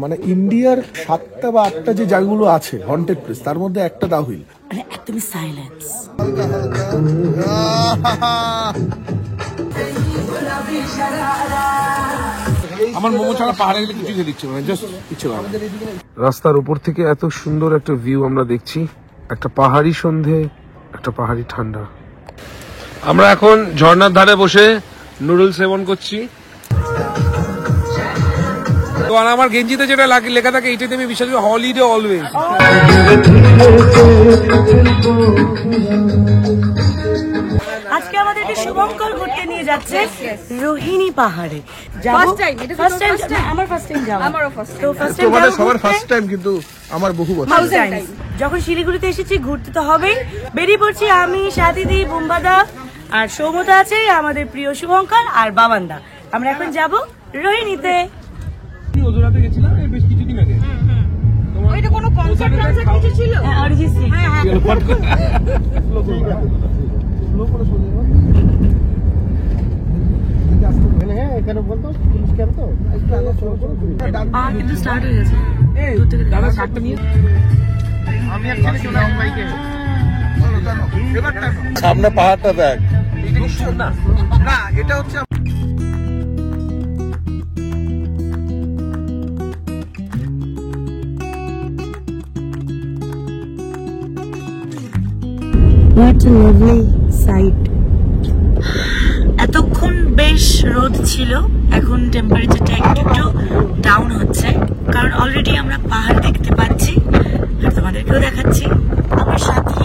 মানে ইন্ডিয়ার 7টা বা 8টা যে জায়গাগুলো আছে হন্টেড প্লেস, তার মধ্যে একটা দাহিল। একদমই সাইলেন্স। আমার মোমো ছাড়া পাহাড়ে গেলে কিছু খেয়ে দিচ্ছে, মানে জাস্ট কিছু না। রাস্তার উপর থেকে এত সুন্দর একটা ভিউ আমরা দেখছি, একটা পাহাড়ি সন্ধে, একটা পাহাড়ি ঠান্ডা। আমরা এখন ঝর্ণার ধারে বসে নুডলস সেবন করছি। তো আমার গেঞ্জিতে যেটা লেখা থাকে এইটাতে আমি বিশ্বাস করি হলিডে অলওয়েজ। আজকে আমাদেরকে শুভঙ্কর ঘুরতে নিয়ে যাচ্ছে রোহিণী পাহাড়ে। যখন শিলিগুড়িতে এসেছি ঘুরতে তো হবেই, বেরিয়ে পড়ছি আমি, সাথীদি, বুম্বাদা আর সৌমতা আছে, আমাদের প্রিয় শুভঙ্কর আর বাবান্দা। আমরা এখন যাব রোহিণীতে। ওইটা কোনো কনসার্ট কিছু ছিল? হ্যাঁ, অরিজিৎ সিং। কিন্তু স্টার্ট হয়ে গেছে। সামনে পাহাড়টা দেখ না, এটা হচ্ছে এতক্ষণ বেশ রোদ ছিল, এখন টেম্পারেচারটা একটু ডাউন হচ্ছে, কারণ অলরেডি আমরা পাহাড় দেখতে পাচ্ছি আর তোমাদেরকেও দেখাচ্ছি। আমার সাথে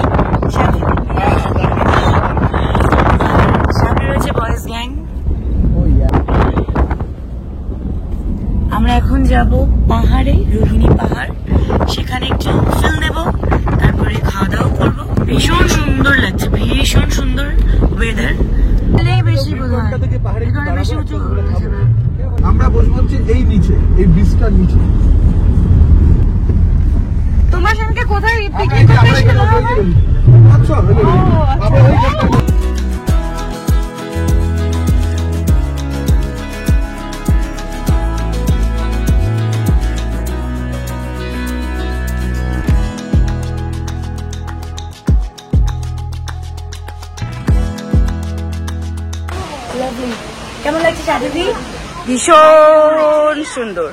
সামনে রয়েছে বয়েজ গ্যাং। আমরা এখন যাব পাহাড়ে, রোহিণী পাহাড়, সেখানে একটু ফিল দেব, তারপরে খাওয়া দাওয়া করবো। ভীষণ সুন্দর লাগছে, ভীষণ সুন্দর ওয়েদার। আমরা বসবো হচ্ছে এই নিচে, এই ব্রিজটার নিচে। তোমার সঙ্গে কোথায় পিকনিক করতে এসেছিল? আচ্ছা, কেমন লাগছে সাথী? ভীষণ সুন্দর।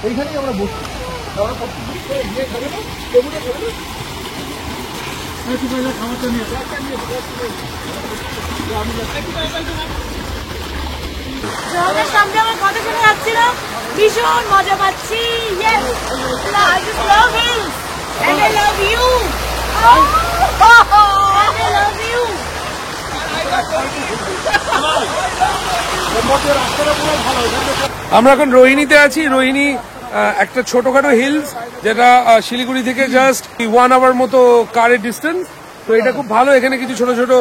এইখানেই আমরা বসছি। সামনে আমার কথা শুনে যাচ্ছিলাম, ভীষণ মজা পাচ্ছি। আমরা এখন রোহিণীতে আছি। রোহিণী একটা ছোটখাটো হিলস, যেটা শিলিগুড়ি থেকে জাস্ট 1 আওয়ার মতো কারের ডিস্টেন্স। তো এটা খুব ভালো, এখানে কিছু ছোট ছোট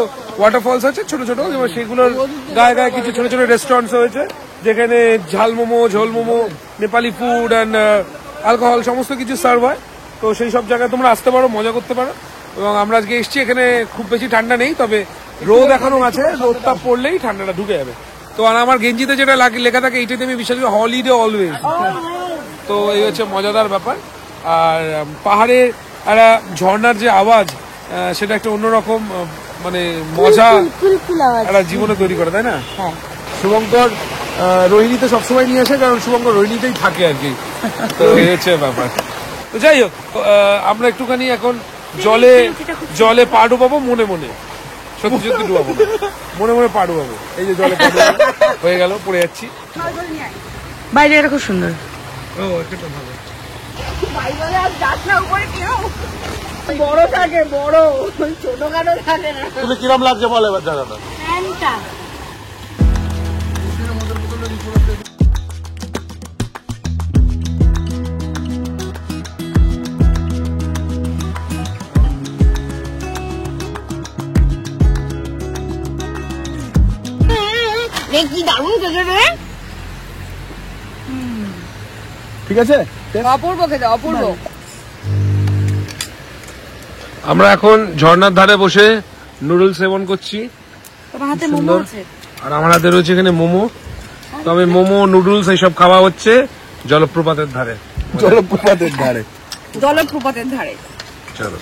ওয়াটারফলস আছে, ছোট ছোট, এবং সেগুলোর গায়ে গায়ে কিছু ছোট ছোট রেস্টুরেন্টস হয়েছে, যেখানে ঝাল মোমো, ঝোল momo, Nepali food and alcohol সমস্ত কিছু সার্ভ হয়। তো সেই সব জায়গায় তোমরা আসতে পারো, মজা করতে পারো। এবং আমরা আজকে এসছি, এখানে খুব বেশি ঠান্ডা নেই, তবে রোদ এখনো আছে, রোদটা পড়লেই ঠান্ডাটা ঢুকে যাবে। তো আমার গেঞ্জিতে যেটা লেখা থাকে এইটাতে আমি বিশ্বাস করি হলিডে অলওয়েজ। তো এই হচ্ছে মজাদার ব্যাপার। আর পাহাড়ে একটা ঝর্ণার যে আওয়াজ, সেটা একটা অন্যরকম মানে মজা একটা জীবনে তৈরি করে, তাই না? শুভঙ্কর রোহিণীতে সবসময় নিয়ে আসে, কারণ শুভঙ্কর রোহিণীতেই থাকে আর কি। তো এই হচ্ছে ব্যাপার। তো যাই হোক, আমরা একটুখানি এখন জলে পা ডুবাবো মনে মনে, সত্যি সত্যি ডুবাবো, মনে মনে পা ডুবাবো। এই যে জলে হয়ে গেল, পড়ে যাচ্ছি। বাইরে এটা খুব সুন্দর। ও এটা ভালো। বড় থাকে, বড়, ছোটখাটো থাকে না। তুমি কিরম লাগছে বল এবার জায়গাটা? কি দারুণ খেতে রে। ঠিক আছে। অপূর্ব খেতে, অপূর্ব। আমরা এখন ঝর্ণার ধারে বসে নুডলস সেবন করছি, তোমার হাতে মোমো আছে। আর আমার হাতে রয়েছে এখানে মোমো। তবে মোমো নুডলস এইসব খাওয়া হচ্ছে জলপ্রপাতের ধারে। জলপ্রপাতের ধারে। জলপ্রপাতের ধারে। চলো।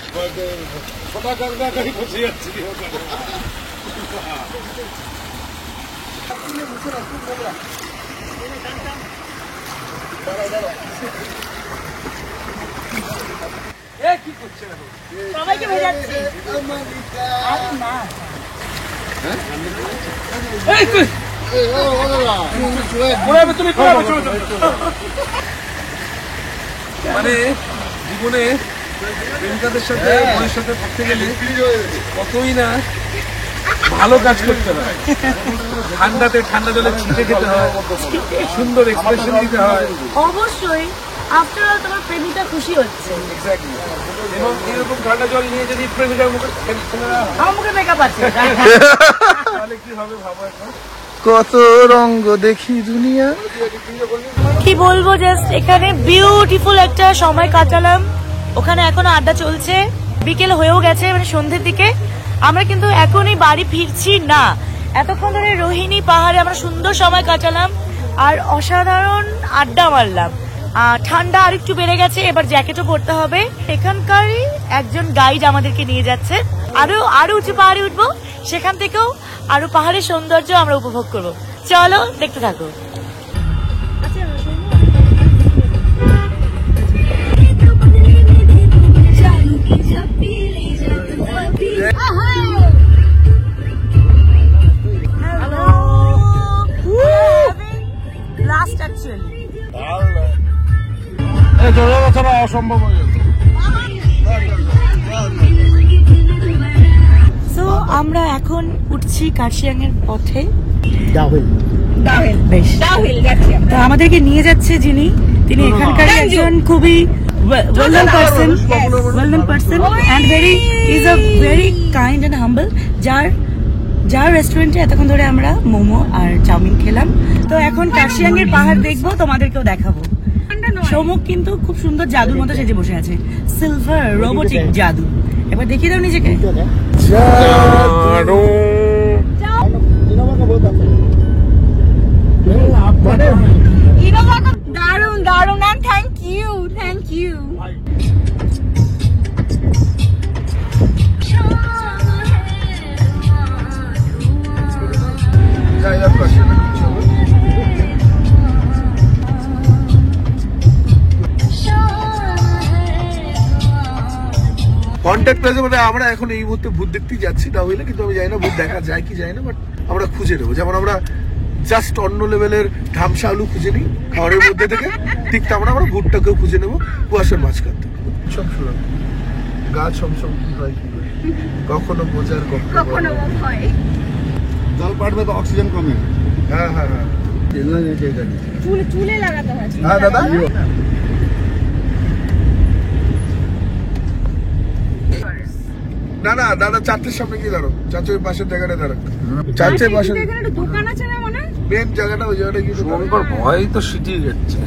সবাইকে ভেজাচ্ছি। আরে না, মানে জীবনে প্রেমিকাদের সাথে বোনের সাথে থাকতে গেলে কতই না ভালো কাজ করতে হয়। ঠান্ডাতে ঠান্ডা জলে ছিটে খেতে হয়, সুন্দর এক্সপ্রেশন দিতে হয়। অবশ্যই আফটার অল তোমার প্রেমিকা খুশি হচ্ছে। এবং এরকম ঠান্ডা জল নিয়ে যদি প্রেমিকার মুখে আমার মুখে মেকআপ আছে। তাহলে কি হবে ভাবো এখন। কত রঙ্গ দেখি দুনিয়া। কি বলবো, জাস্ট এখানে বিউটিফুল একটা সময় কাটালাম। ওখানে এখনো আড্ডা চলছে, বিকেল হয়েও গেছে, মানে সন্ধ্যের দিকে। আমরা কিন্তু এখনই বাড়ি ফিরছি না। এতক্ষণ ধরে রোহিণী পাহাড়ে আমরা সুন্দর সময় কাটালাম আর অসাধারণ আড্ডা মারলাম। ঠান্ডা আর একটু বেড়ে গেছে, এবার জ্যাকেটও পরতে হবে। এখানকারই একজন গাইড আমাদেরকে নিয়ে যাচ্ছে। আরো উঁচু পাহাড়ে উঠবো, সেখান থেকেও আরো পাহাড়ের সৌন্দর্য আমরা উপভোগ করবো। চলো দেখতে থাকো। অসম্ভব হয়ে গেছে। তো আমরা এখন উঠছি কার্শিয়াং এর পথে। বেশ, যাচ্ছি আমরা। তো আমাদেরকে নিয়ে যাচ্ছে যিনি, তিনি এখানকার একজন খুবই well-known person and is a very kind and humble, যার রেস্টুরেন্টে এতক্ষণ ধরে আমরা মোমো আর চাউমিন খেলাম। তো এখন কার্শিয়াং এর পাহাড় দেখবো, তোমাদেরকেও দেখাবো। সৌমুখ কিন্তু খুব সুন্দর জাদুর মতো সেজে বসে আছে, সিলভার রোবোটিক জাদু। এবার দেখিয়ে দাও নিজেকে। দারুন দারুন, and thank you. কন্ট্যাক্ট প্লেসে মানে আমরা এখন এই মুহূর্তে ভূত দেখতেই যাচ্ছি না হইলে, কিন্তু আমি জানি না ভূত দেখা যায় কি যায় না, বাট আমরা খুঁজে নেবো। যেমন আমরা জাস্ট অন্য লেভেলের ঢামসা আলু খুঁজে নিই খাবারের মধ্যে থেকে, ঠিক তেমন আমরা ভূতটাকেও খুঁজে নেবো কুয়াশার মাঝখান থেকে। সব শুনলাম গা ছমছম কি হয় কি হয়, কখনো বোঝার কখনো ভয়। জল পাড়বে তো অক্সিজেন কমে। হ্যাঁ হ্যাঁ হ্যাঁ, চুলে লাগাতে হয়। হ্যাঁ দাদা। না না দাদা, চারটের সামনে কি দাঁড়ো, চারটের পাশের জায়গাটা দাঁড়ো, চারটের পাশে দোকান আছে না মনে হয়, মেন জায়গাটা, ওই জায়গাটা কি ভয় তো সিটিয়ে যাচ্ছে।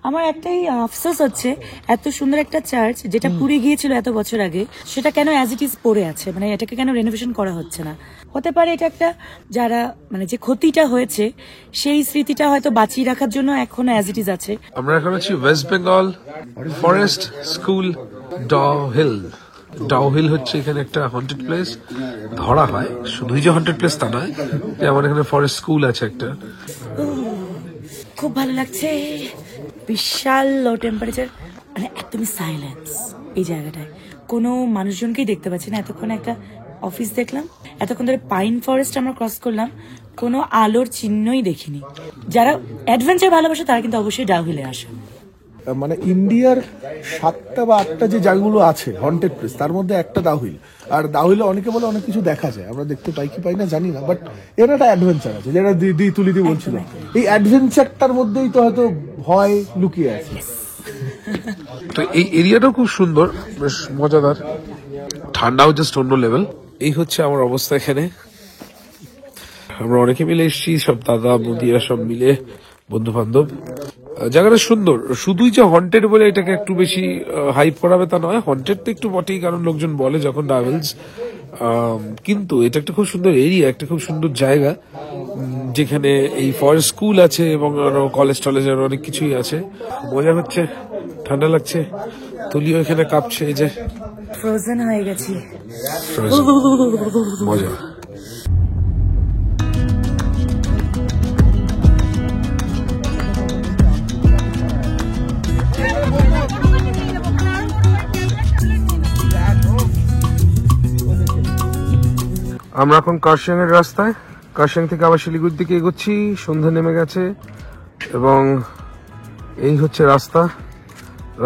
আমার একটাই আফসোস হচ্ছে, এত সুন্দর একটা চার্চ যেটা পুড়ে গিয়েছিল এত বছর আগে, সেটা কেন অ্যাজ ইট ইজ পড়ে আছে, মানে এটাকে কেন রেনোভেশন করা হচ্ছে না। হতে পারে এটা একটা, যারা মানে যে ক্ষতিটা হয়েছে সেই স্মৃতিটা হয়তো বাঁচিয়ে রাখার জন্য এখনো অ্যাজ ইট ইজ আছে। আমরা এখন আছি West Bengal forest school Dowhill হচ্ছে এখানে একটা হন্টেড প্লেস ধরা হয়। শুধুই যে হন্টেড প্লেস তা নয়, যেমন এখানে ফরেস্ট স্কুল আছে একটা। খুব ভালো লাগছে, বিশাল লো টেম্পারেচার, মানে একদমই সাইলেন্স এই জায়গাটায়। কোনো মানুষজনকেই দেখতে পাচ্ছি না। এতক্ষণ একটা অফিস দেখলাম, এতক্ষণ ধরে পাইন ফরেস্ট আমরা ক্রস করলাম, কোনো আলোর চিহ্নই দেখিনি। যারা অ্যাডভেঞ্চার ভালোবাসে তারা কিন্তু অবশ্যই ডাউহিলে আসে। মানে ইন্ডিয়ার 7টা বা 8টা যে জায়গাগুলো আছে হন্টেড প্লেস, তার মধ্যে একটা দাউহিল। আর দাউহিলে অনেকে বলে অনেক কিছু দেখা যায়, আমরা দেখতে পাই কি পাই না জানি না, বাট এর একটা অ্যাডভেঞ্চার আছে, যেটা তুলিদি বলছিল। এই অ্যাডভেঞ্চারটার মধ্যেই তো হয়তো ভয় লুকিয়ে আছে। তো এই এরিয়াটাও খুব সুন্দর, বেশ মজাদার, ঠান্ডাও জাস্ট অন্য লেভেল। এই হচ্ছে আমার অবস্থা এখানে। আমরা অনেকে মিলে এসেছি, সব দাদা বৌদিরা সব মিলে, বন্ধু বান্ধব। জায়গাটা সুন্দর, শুধুই যে হন্টেড বলে এটাকে একটু বেশি হাইপ করাবে তা নয়। হন্টেড তো একটু বটেই, কারণ লোকজন বলে যখন ট্রাভেলস, কিন্তু এটা একটা খুব সুন্দর এরিয়া, একটা খুব সুন্দর জায়গা যেখানে এই ফরেস্ট স্কুল আছে এবং কলেজ টলেজ আর অনেক কিছুই আছে। মজা হচ্ছে, ঠান্ডা লাগছে, তুলিও এখানে কাঁপছে। এই যে ফ্রোজেন হয়ে গেছি, মজা। আমরা এখন কার্শিয়াং এর রাস্তায়, কার্শিয়াং থেকে আবার শিলিগুড়ির দিকে এগোচ্ছি। সন্ধ্যা নেমে গেছে এবং এই হচ্ছে রাস্তা।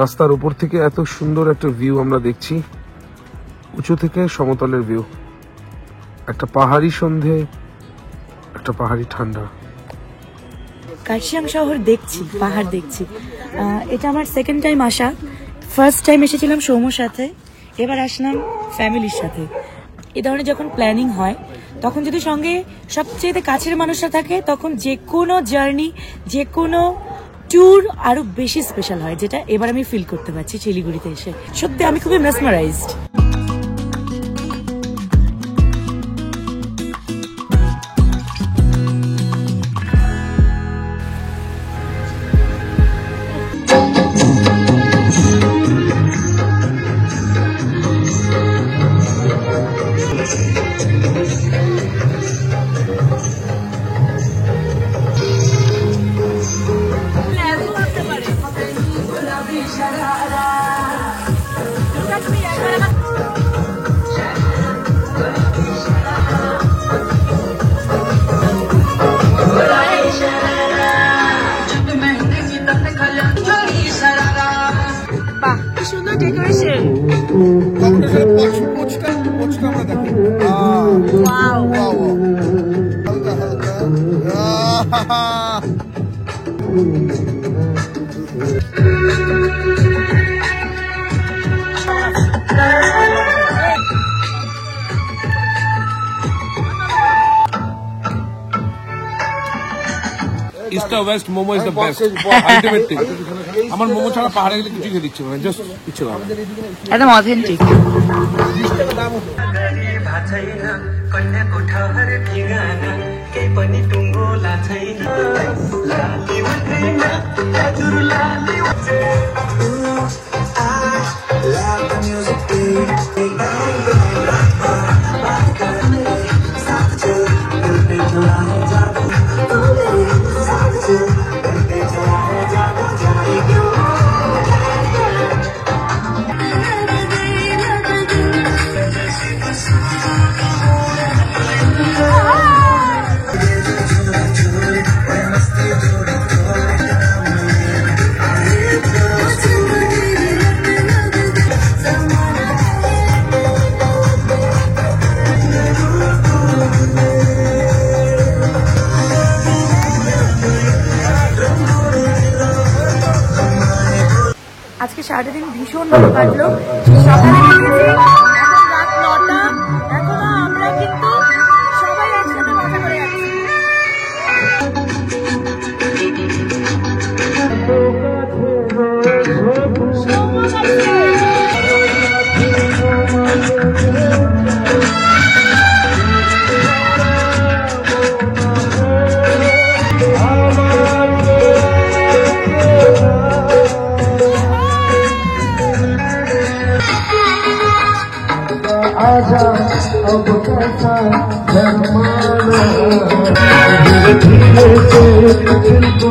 রাস্তার উপর থেকে এত সুন্দর একটা ভিউ আমরা দেখছি, উঁচু থেকে সমতলের ভিউ। একটা পাহাড়ি সন্ধে, একটা পাহাড়ি ঠান্ডা। কার্শিয়াং শহর দেখছি, পাহাড় দেখছি। এটা আমার সেকেন্ড টাইম আসা। ফার্স্ট টাইম এসেছিলাম সৌম্যর সাথে, এবার আসলাম ফ্যামিলির সাথে। এ ধরনের যখন প্ল্যানিং হয় তখন যদি সঙ্গে সবচেয়ে কাছের মানুষরা থাকে, তখন যে কোনো জার্নি, যে কোনো ট্যুর আরো বেশি স্পেশাল হয়, যেটা এবার আমি ফিল করতে পারছি শিলিগুড়িতে এসে। সত্যি আমি খুবই mesmerised. East west momo is the best, ultimate thing. আমার মোমো ছাড়া পাহাড়ে গেলে কিছু খেয়ে দিচ্ছে, মানে জাস্ট কিছু না, একদম অথেন্টিক। আজকে সারাটা দিন ভীষণ ভালো কাটলো। সকালে বেরিয়েছি, এখন রাত 9টা, এখনো আমরা কিন্তু সবাই একসাথে মজা করে যাচ্ছি। आजा अब कैसा जमाना, धीरे धीरे से दिल को